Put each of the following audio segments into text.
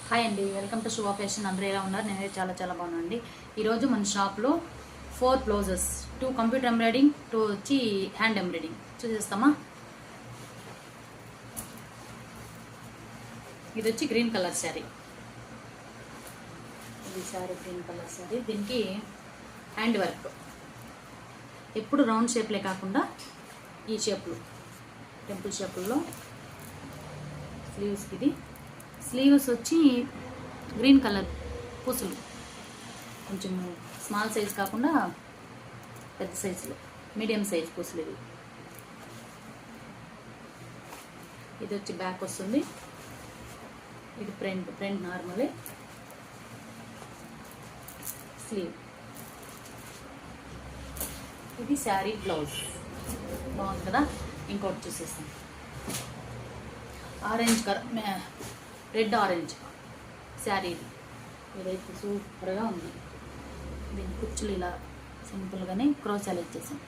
Hi అండి, welcome to శుభ fashion. అందరూ ఎలా ఉన్నారు? నేనైతే చాలా చాలా బాగున్నానండి. ఈరోజు మన షాప్లో 4 బ్లౌజెస్, 2 కంప్యూటర్ ఎంబ్రాయిడింగ్, 2 వచ్చి హ్యాండ్ ఎంబ్రాయిడింగ్ చూసేస్తామా. ఇది వచ్చి గ్రీన్ కలర్ శారీ. ఇది శారీ గ్రీన్ కలర్ శారీ. దీనికి హ్యాండ్ వర్క్ ఎప్పుడు రౌండ్ షేప్లే కాకుండా ఈ షేప్లు, టెంపుల్ షేపుల్లో స్లీవ్స్కి. ఇది స్లీవ్స్ వచ్చి గ్రీన్ కలర్ పూసలు, కొంచెం స్మాల్ సైజ్ కాకుండా పెద్ద సైజులో మీడియం సైజ్ పూసలు. ఇది వచ్చి బ్యాక్ వస్తుంది. ఇది ఫ్రంట్ నార్మలే. స్లీవ్. ఇది శారీ బ్లౌజ్. బాగుంది కదా. ఇంకోటి చూసేస్తాం. Orange colour, red orange sari. ఇదైతే సూపర్గా ఉంది. దీని కుచ్చులు ఇలా సింపుల్గానే క్రోసాలు ఇచ్చేసాం.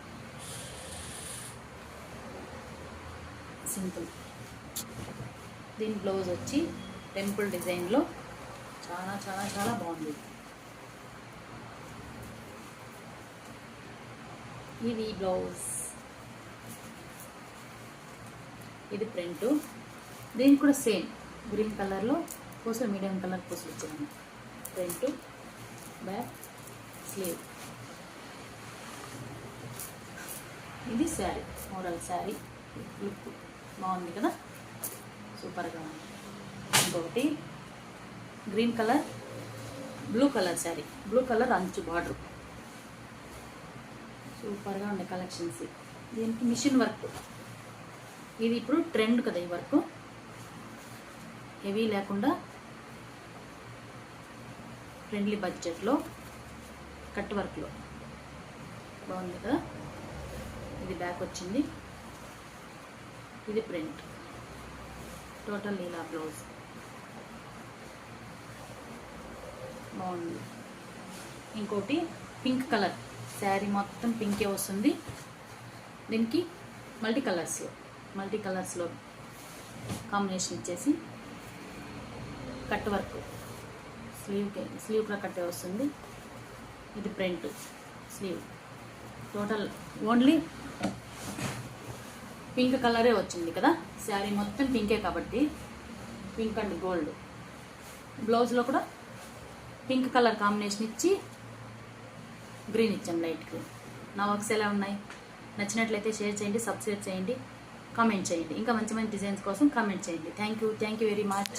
సింపుల్. దీని బ్లౌజ్ వచ్చి టెంపుల్ డిజైన్లో చాలా చాలా చాలా బాగుంది. ఇది బ్లౌజ్. ఇది ప్రింట్. దీనికి కూడా సేమ్ గ్రీన్ కలర్లో పూసలు, మీడియం కలర్ పూసలు ఇచ్చాను. Front, back, sleeve. ఇది శారీ, మోడల్ శారీ. లుక్ బాగుంది కదా, సూపర్గా ఉంది. ఇంకొకటి green colour, blue colour sari. Blue colour అంచు బార్డర్. సూపర్గా ఉండే కలెక్షన్స్. దీనికి మిషన్ వర్క్. ఇది ఇప్పుడు ట్రెండ్ కదా ఈ వర్క్. హెవీ లేకుండా ఫ్రెండ్లీ బడ్జెట్లో కట్ వర్క్లో బాగుంది కదా. ఇది బ్యాక్ వచ్చింది. ఇది ప్రింట్. టోటల్ ఇలా బ్లౌజ్ బాగుంది. ఇంకోటి పింక్ కలర్ శారీ, మొత్తం పింకే వస్తుంది. దీనికి మల్టీ కలర్స్లో కాంబినేషన్ ఇచ్చేసి కట్ వర్క్. స్లీవ్ కూడా కట్టే వస్తుంది. ఇది print sleeve. Total only pink కలరే వచ్చింది కదా. శారీ మొత్తం పింకే కాబట్టి పింక్ అండ్ గోల్డ్. బ్లౌజ్లో కూడా పింక్ కలర్ కాంబినేషన్ ఇచ్చి గ్రీన్ ఇచ్చాం, లైట్ గ్రీన్. నా వర్క్స్ ఎలా ఉన్నాయి? నచ్చినట్లయితే షేర్ చేయండి, సబ్స్క్రైబ్ చేయండి, కామెంట్ చేయండి. ఇంకా మంచి మంచి డిజైన్స్ కోసం కామెంట్ చేయండి. Thank you very much.